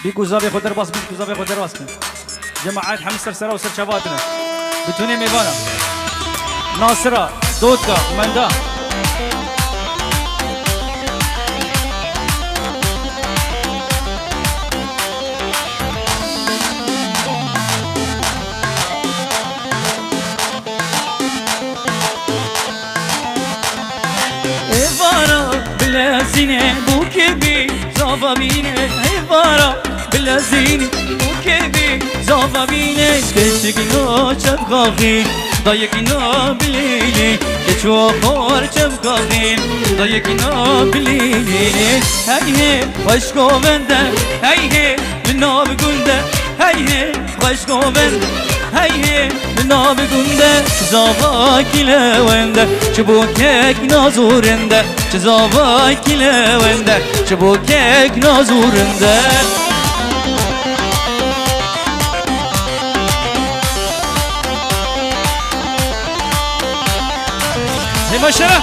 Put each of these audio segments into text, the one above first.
بيكوزابي خدر باس بيكوزابي خدر باس جماعات حمص سرسرة وسر شباتنا بتوني ميبانا ناصرة دوتكا مندا بلازيني بوكبي زافا بيني عبارة بلازيني بوكبي زافا بيني كشكنا شبقاخين ضايقنا بليلي كشوا خور شبقاخين ضايقنا بليلي هاي هاي واشكو بنده هاي هاي لنا بقنده هاي هاي واشكو بنده هاي هاي لنا بقنده زافا كلا ونده شبوكك نازورنده زافا كلا ونده شبوكك نازورنده هي مشرة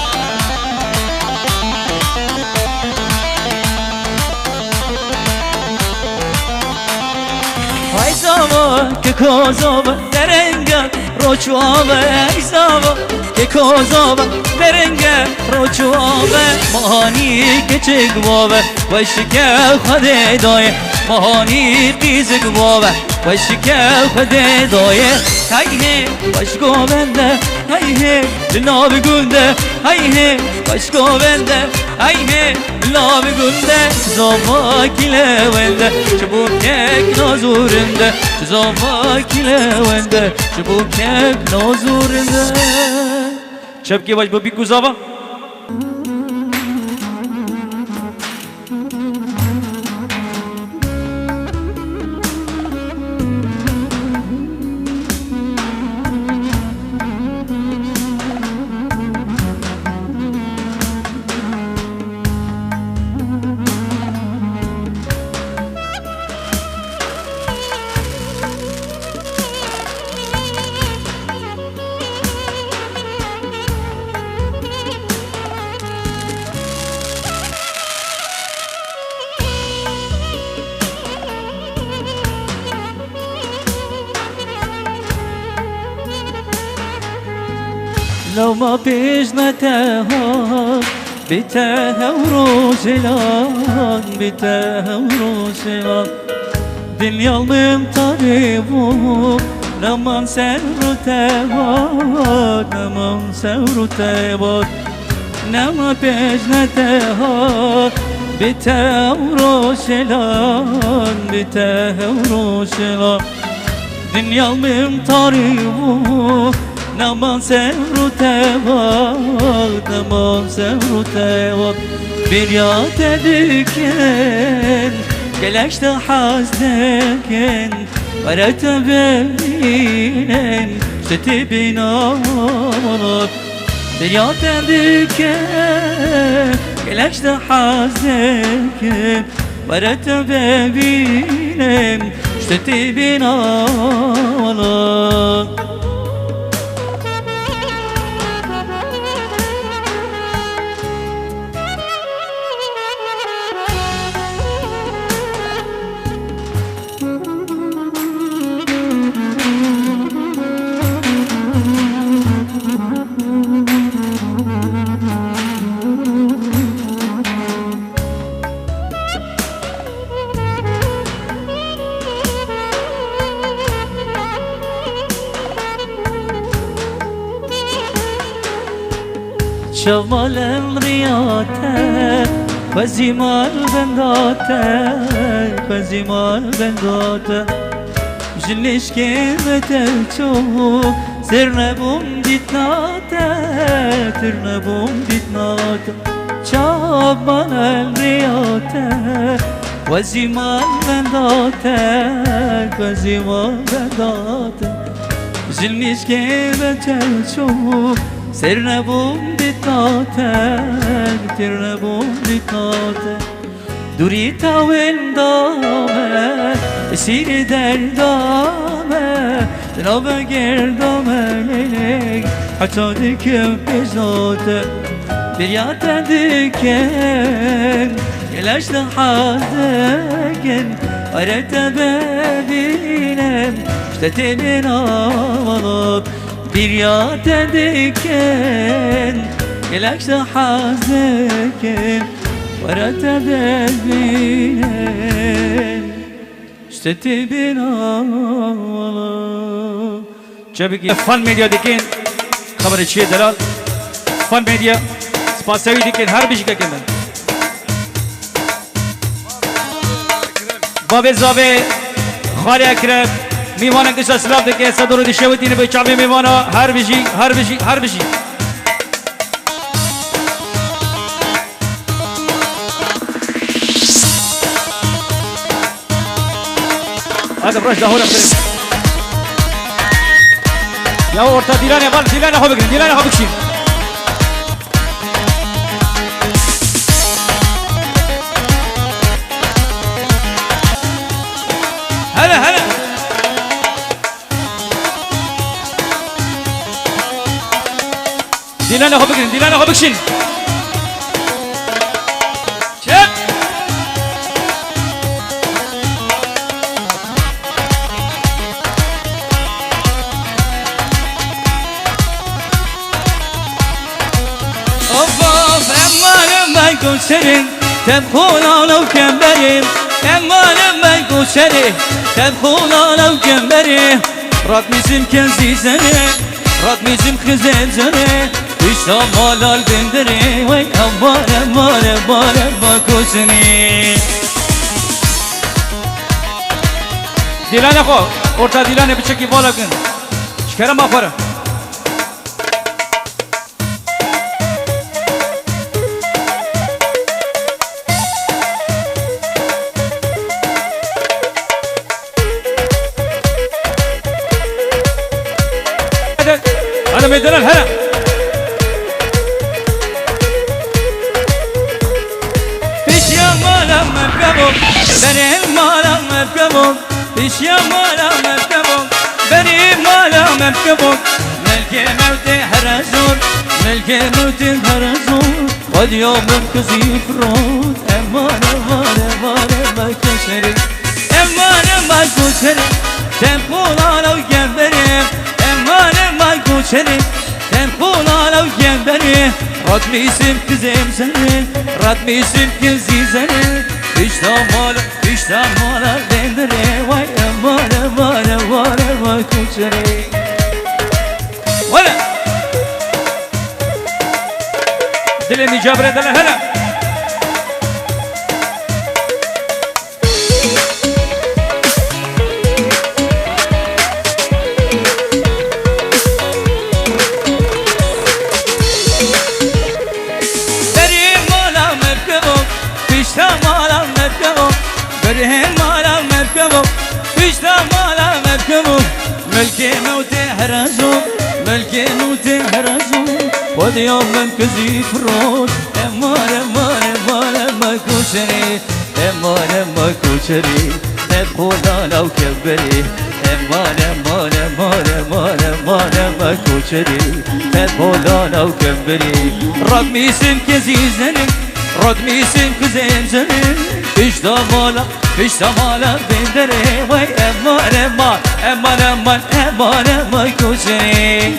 هاي زافا ككوزافا درنگا روچوابا هاي زافا ككوزافا درنگا روچوابا مهاني كچك بابا وشكا خده دايه مهاني قيزك بابا وشكا خده دايه هاي هاي وشكو بنده هاي هاي لنا بقنده هاي هاي وشكو بنده هاي هاي لنا بقنده زافا كلا ونده شبوكك نازورنده زافا كلا ونده شبوكك نازورنده شبكي واجب بيكوزابا لو ما بيجنا تهان بتاها وروجلان بتاها وروجلان دنيا من طريبو لما نسر تهان لما نسر تهان لما بيجنا تهان بتاها وروجلان بتاها وروجلان دنيا من طريبو نمان سر تباد نمان سر تباد بیاد دکن گلشت حزدکن برات ببینن شتی بینامات بیاد دکن گلشت حزدکن برات ببینن شتی بینامات شمال الرياته وزمال بنداته وزمال بنداته جلش كيمته تشوف سرنا بوم ديتناته سرنا بوم ديتناته شمال الرياته وزمال بنداته وزمال بنداته جلش كيمته تشوف سرنا بوم ديتناتك ترنا بوم ديتناتك دوريتا وندامه اسير دردامه تنابه گردامه لیلک حتی دکم بجاته بریاته دکن گلشت حدکن أردت ببینم شتتمن آواlıp bir yata diken Gelaksa hazeken أردت ببینم شتتمن آواlıp جبکی فن میدیا دیکن خبر چیه دلال فن میدیا سپاسوی دیکن هر بیشی که کندن بابی زابی خالی اکرم میوانه کشا سلاف دیگه صدور دی شویتینه به چاوی میوانه هر بیشی هر بیشی هر بیشی هذا براش دهورم بریم یا ورتا دیلانه بال دیلانه خوب بگیرین دیلانه خوب بکشین هلا هلا دیلانه خوب بگیرین دیلانه خوب بکشین چک گوشرین تبخونان و کمبرین امانم من گوشری تبخونان و کمبرین رات میزیم کنزیزنه رات میزیم خزنزنه بیشتا مالال بندره وی امانم مانم مانم با کوچنی دیلانه خو orta دیلانه بچکی بالا کن شکرم آفره هلا ميدان الهلا پیش یا مالا مرکبم بریم مالا مرکبم پیش یا مالا مرکبم بریم مالا مرکبم ملک موت هرزون ملک موت هرزون قد یوم کزی فرود امان امان امان امان کشری امان امان کشری تنقولا لو جنبریم امان امان کشری تنقولا لو جنبریم رد میسیم کزیم زنه رد میسیم کزی زنه بیشتا مالا دندره وای امان امان امان امان کشری ولا دل مجابرة دل هلا برهم مالا مركبو بيشتا مالا مركبو ملكي موتي هرزو ملكي موتي هرزو ودي يوم من كزي فرود امان امان امان امان كوشري امان امان كوشري نبخونا لو كبري امان امان امان امان امان امان كوشري نبخونا لو كبري رقمي سن كزي زنك رقمي سن كزي زنك بیشتا مالا بندره وای امان امان امان امان امان امان کشنی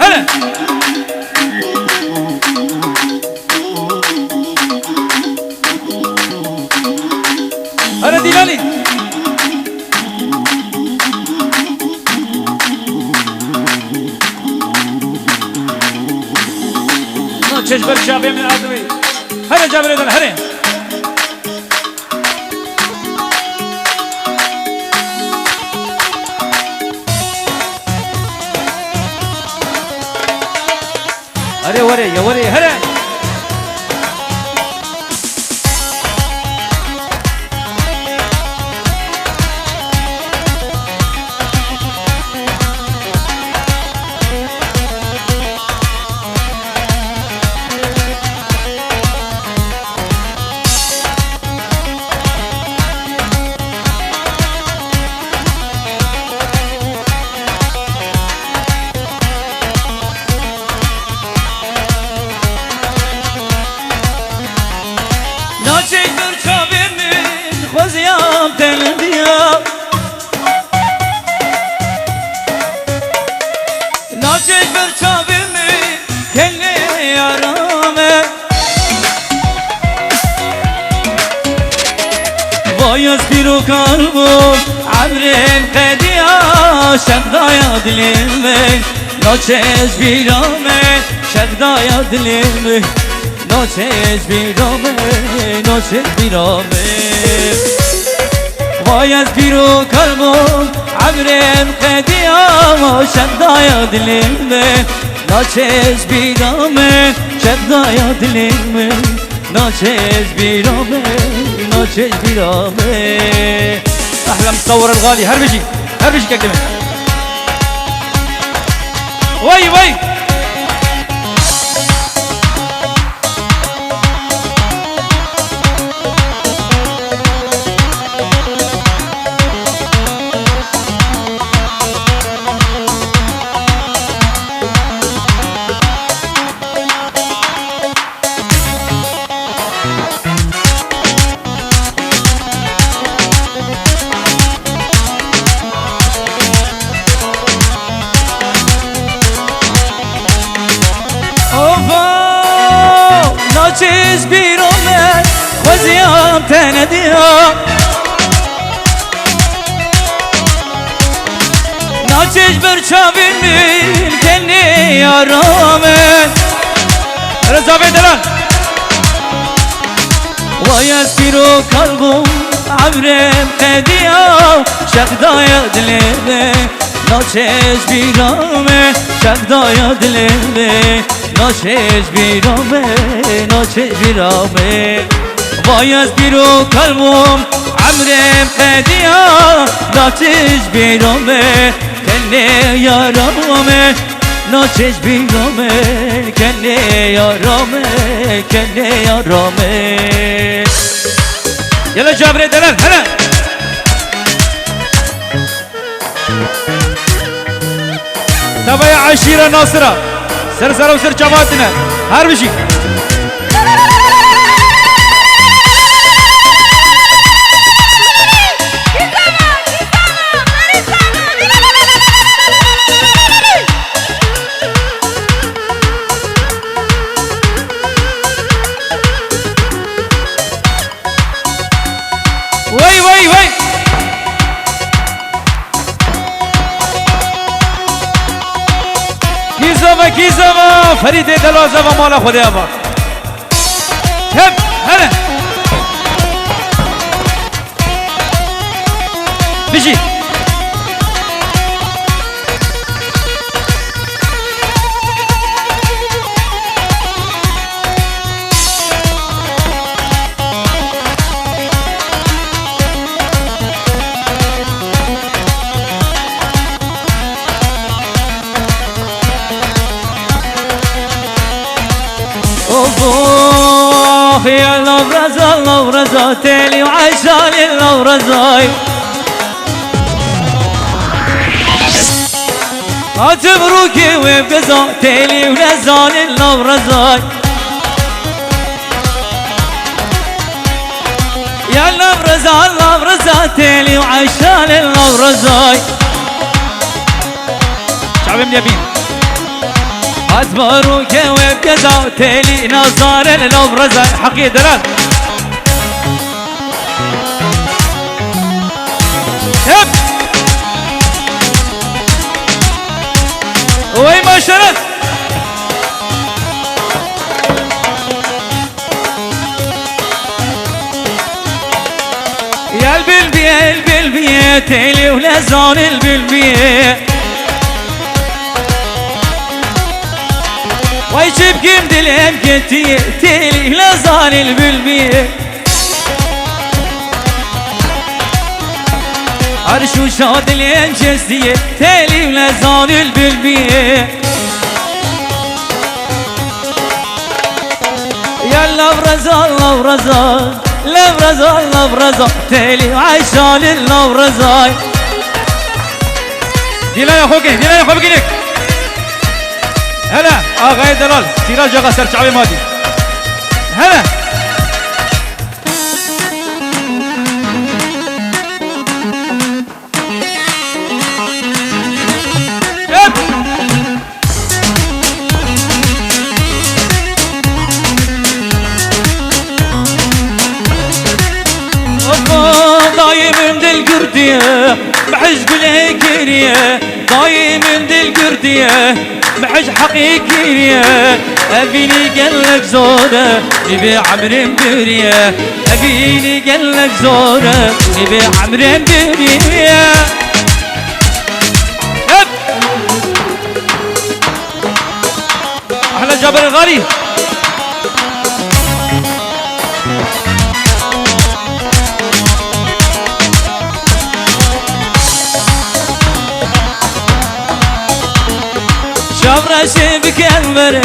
هلا هلا دیلانی چشم شابه من آدمی هلا جابر دل هلا أري وري يا وري هلا kalbim Amrim qediya şevdaya dilimi Noçez bir amen şevdaya dilimi Noçez bir amen Noçez bir amen Vayez biru kalbim Amrim qediya şevdaya dilimi Noçez bir amen şevdaya dilimi Noçez bir amen Noçez bir amen احلى مصور الغالي هربجي هربجي كلمه وي وي Noçez bir amen Vaziyam tenediya Noçez bir çavinmin Kendi yaramen رضا بدلان Vayez biru kalbim Amrim qediya Şevdaya dilimi Noçez bir amen Şevdaya dilimi Noçez bir amen Noçez bir amen Vayez biru kalbim Amrim qediya Noçez bir amen Kendi yaramen Noçez bir amen Kendi yaramen Kendi yaramen يلا جابر دلال هلا تبع عشيرة ناصرة سر وسر جماعتنا هربجي وي وي وي كيزما فريد دلوازه و مالا خدا با هم هلا بيجي أوه يا لورزا لورزا تالي وعشان اللورزاي أتبروكي وبقزا تالي ونزان اللورزاي يا لورزا لورزا تالي وعشان اللورزاي شعب منيبين أتبروك وبقزا تالي نظار اللورزاي حقيقة دلال هب وي ما شرط يا البلبية تالي ولزان البلبية ويجيب كم دلهم كتير تالي ولزان البلبية عرشو شاد الانجزية تالي ولزان البلبية يا اللورزة اللورزة لورزة اللورزة تالي وعيشان اللورزة ديلا يا خوكي ديلا يا خوكي هلا آغاي دلال سراج آغا سر شعبي مادي هلا دايم بيريه دايم دل قرديه محج حقيقية أبيني قلك زورة نبي عمري مبرية أبيني قلك زورة نبي عمري مبرية أحلى جابر الغالي شاف راسي بكمبري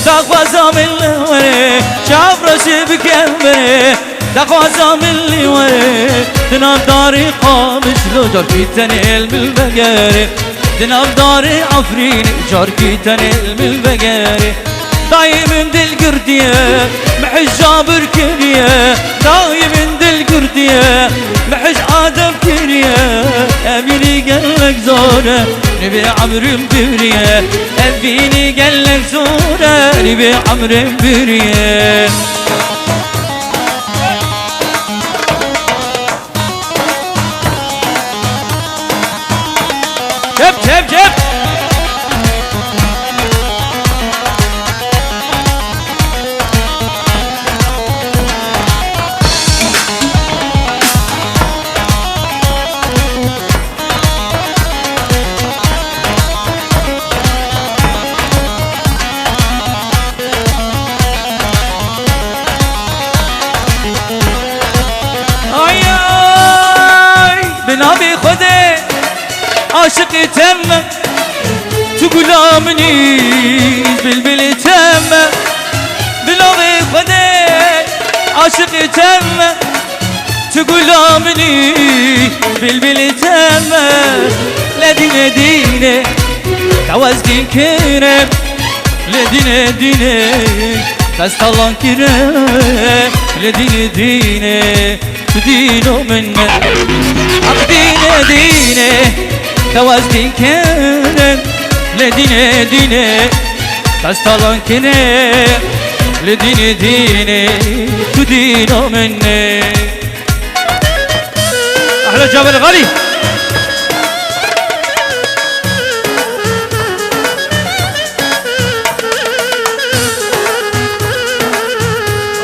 تقوى زامل وري شاف راسي بكمبري تقوى زامل وري تنام داري قامش لو جاركي تنيل بالبقاري تنام داري عفريني جاركي تنيل بالبقاري دايم دل قرديه محج جابر كريه دايم دل قرديه محج آدم كريه أبيني قلك زورة نبي عمري مبريه أبيني قلك زورة نبي عمري مبريه جب جب جب بنابي خدي عاشقي تم تقول آمني بالبل تم بنابي خدي عاشقي تم تقول آمني بالبل تم لدينا ديني توازدين كرم لدينا ديني تستلان كرم لدينا ديني تدينو منه عقدين دينه توازدين كنن لدينه دينه تستلان كنه لدينه دينه تدينو منه أحلى جبل غالي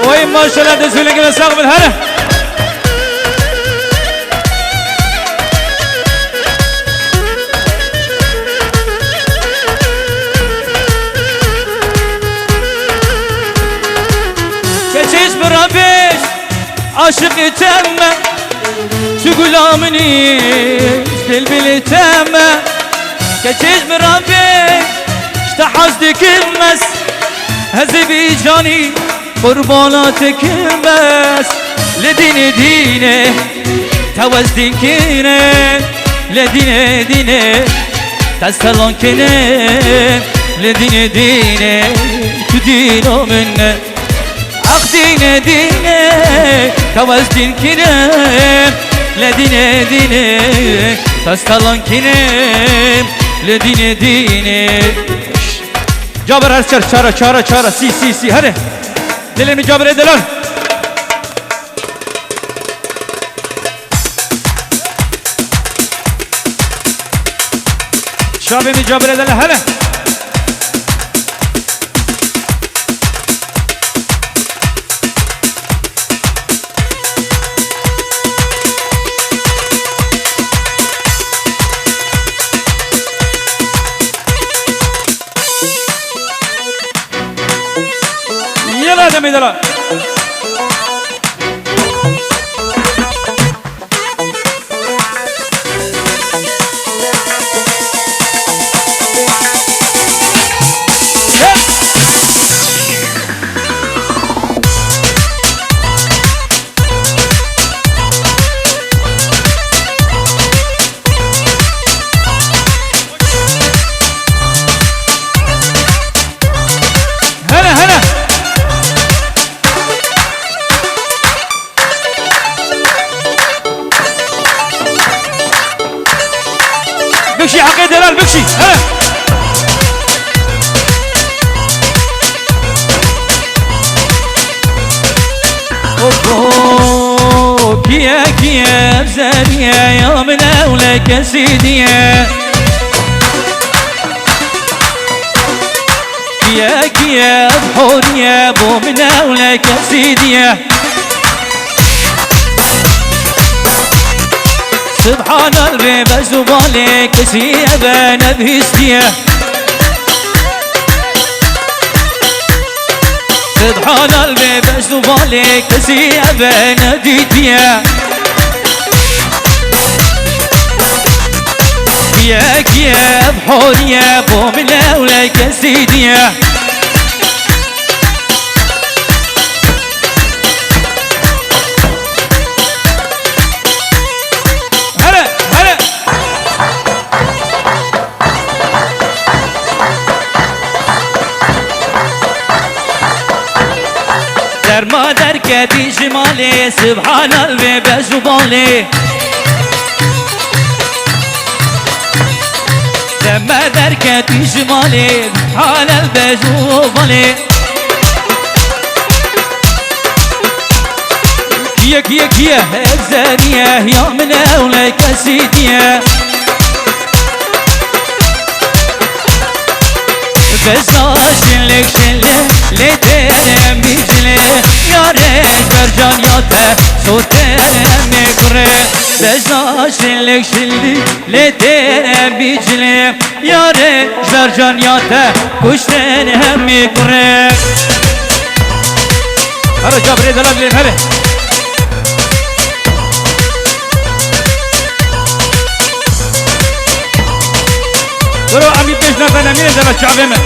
وين ما شاء الله تسوي لك مساق بالهنا برابيش عاشق تم تقول آمني بالبل تم كشيش برابيش اشتحزدك المس هزبي جاني قرباناتك المس لدين دينه توزدين كينه لدين دينه تستلان كينه لدين دينه تدينو منه عقدين دينه توازدين كنم لدين دينه تستلان كنم لدين دينه جابر هر چارا چارا چارا سی سی سی هره دلنو جابر دلال شابه جابر دلال هره دمي دلال بكشي حقي دلال بكشي ها كيا كيا بزانية يا من أولك سيدية كيا كيا بحورية بو من أولك سيدية سبحان قلبي بزبالك سيبا نبهستية سبحان قلبي بزبالك سيبا نبهستية كيا كيا بحورية بو من أولك سيدية در ما در کتی شمالی سبحان قلبی بزبالی در ما در کتی شمالی سبحان قلبی بزبالی کیا کیا کیا هزانیه یا من اولک سیدیه بزا شلک شلک لیترم بیجله یارش برجان یاته سوترم میکره بزا شلک شلک لیترم بیجله یارش برجان یاته کشترم میکره هره جابری دلال لین هره برو عمید بشنا فنمینه دلال شعبه من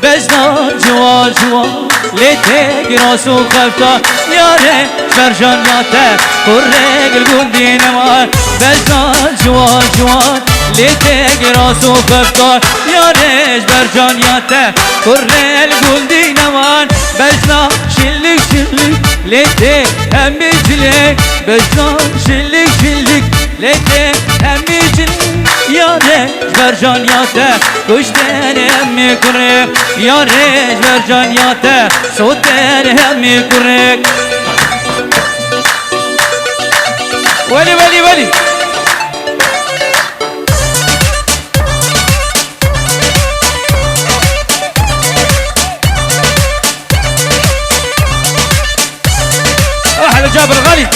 بزنا جوان جوان لیتک راسو خفتا یاره برجان یاته کره گلگون دینمان بزنا جوان جوان لیتک راسو خفتا یاره برجان یاته کره گلگون دینمان بزنا شلک شلک لیتک هم بیجلک بزنا شلک شلک لیتک هم بیجلک یاره برجان یاته کشترم میکنه یاره برجان یاته سوترم میکنه ولی ولی ولی احلى جابر غالي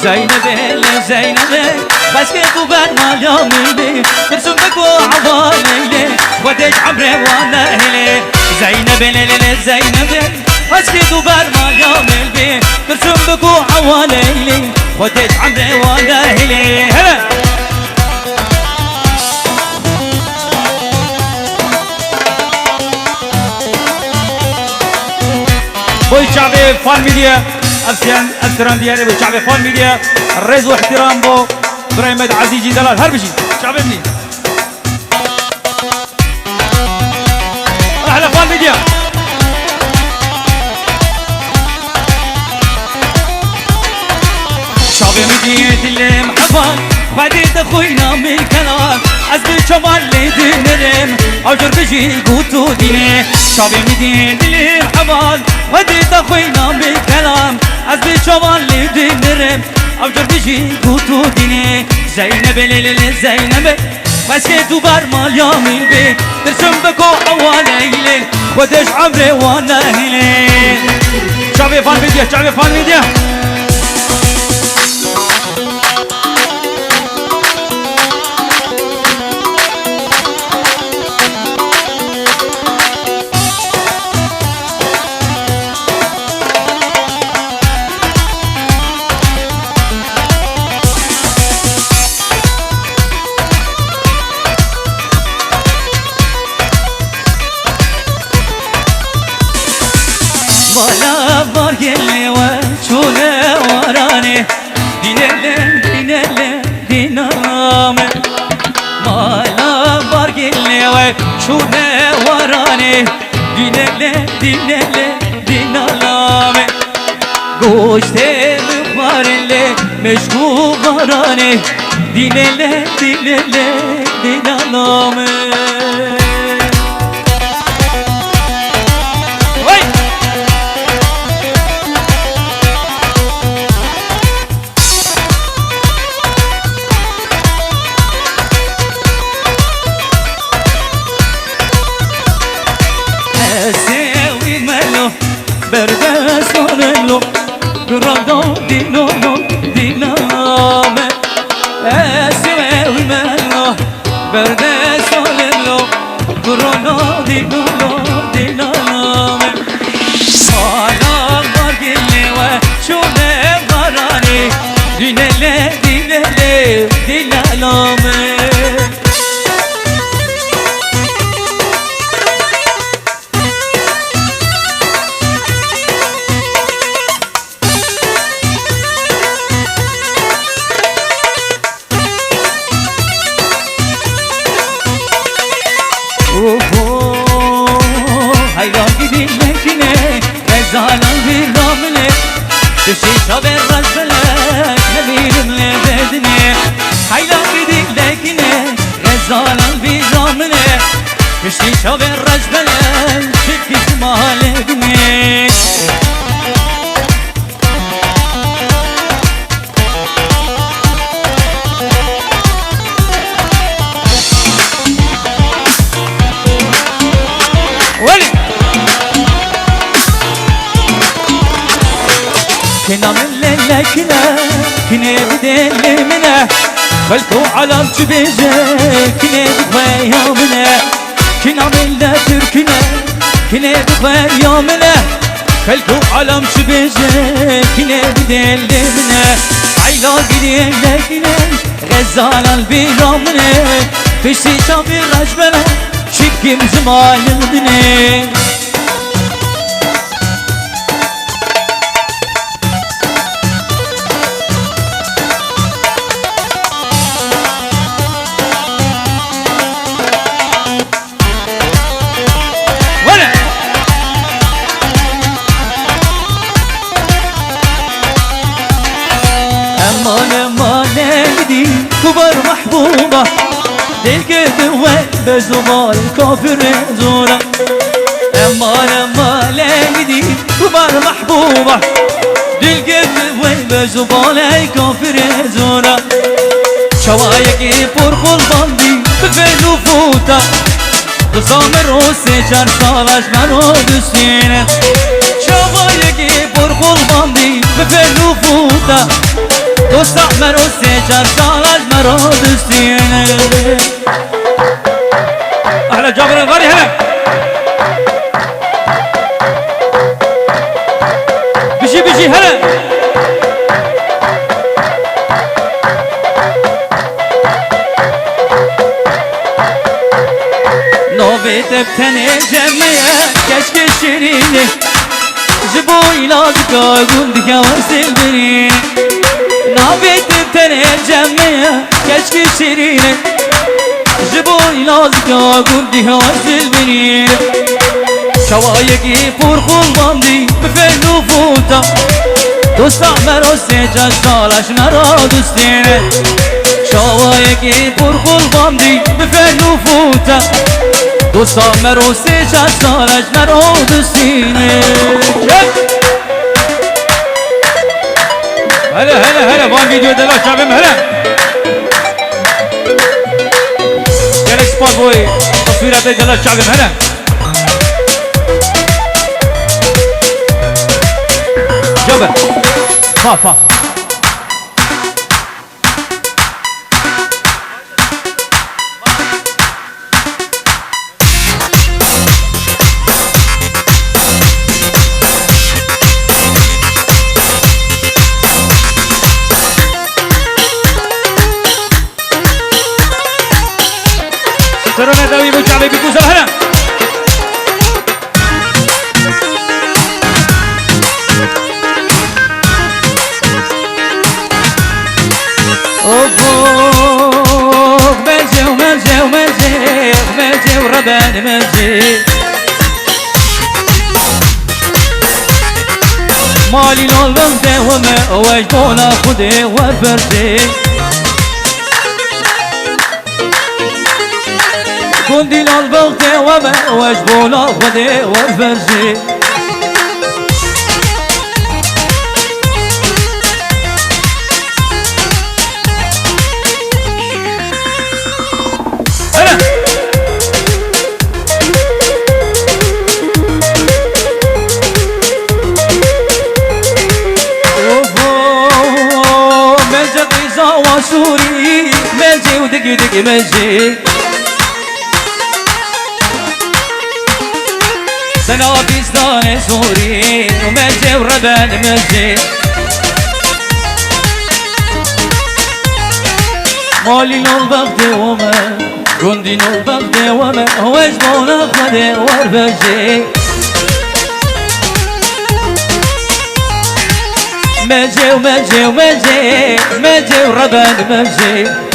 زينب زينب بس كيفو بعد ما يومي ترسم بكو عوالي وديج عمري وانا هلي زينب ليلي زينب بس كيفو بعد ما يومي ترسم بكو عوالي وديج عمري وانا هلي هلا بوي شعبي فان ميديا أفسران دياري بو شعبي فان ميديا الرز واحترام بو إبراهيم عزيزي دلال هربشي شعبي مني أحلى فان ميديا شعبي ميديا اللي محبان بديت أخوينا من كلام أزبي شمال لي دينرم أوجر بجي قوتو ديني شعبي ميديا اللي محبان بديت أخوينا من كلام أزبي شمال لي دينرم أوجر بجي قوتو ديني زينب ليلي زينب بس كيتو برمال يامين بي ترسم بكو أوالي ودش عمري وانا هلي شعبي فان ميديا شعبي فان ميديا Bala var gelle ve çule varane dinele dinele diname Bala چونه ورانه دینله دینله دینالامه گوشته بخارله مشکو بارانه دینله دینله دینالامه برده ساللو گرادو دینالو دینامه اسوی منو برده ساللو گرادو دینالو دینامه حالا بارگله و چونه بارانی دینله دینله دینالامه شیشا به رزبلک نبیرم لبدنه حیلا بیدی لکنه غزالان بیرامنه شیشا به رزبلک شکیز مالدنه كنا من لكنا كنا بدل منا خلكو على بجبجة كنا بخيا منا كنا من لا تركنا كنا بخيا منا خلكو على بجبجة كنا بدل منا عيلا بدل لكنا غزال البيرا منا فشتي شافي رجبنا شكم زمان الدنيا كبر محبوبة للقلب وين بزمار كافر زورة أما لما لقدي كبر محبوبة للقلب وين بزمار كافر زورة شوايقي فرق البندي بالفيل وفوتا تصامر روسي شار صالش منو دسينة شوايقي فرق البندي بالفيل وفوتا دوستعمر و سیچر سالش مرا دستینه اهلا جابر الغالي هلا بيجي هلا نوبت بتنه جمعه كشك شیرینه جبو ایلازکا گندگا وسیل برینه نابت بتنه جمعه كشك شيرينه جبوي لازكا قمدي هازل بنينه شوايقي فرخ البندي بفين وفوتا دوستعمر وسيجاش طالش مرا دستينه شوايقي فرخ البندي بفين وفوتا دوستعمر وسيجاش طالش مرا دستينه هلا بان فيديو دلا شابم هلا جالك سبار بوي تصويرات دلا شابم هلا جبل فا سرونا داوي بوشعبي بيكوزا هلا مالي لون بغدي وما وجبونا خدي وبرزي كندي لون بغدي وما وجبونا خدي وبرزي سوري ملجي ودقي دقي ملجي سنابيستان سوري وملجي وربان ملجي مالي نول بغدي وما كندي نول بغدي وما وجبونا خدي وربجي ملجي وملجي وملجي ملجي وربان ملجي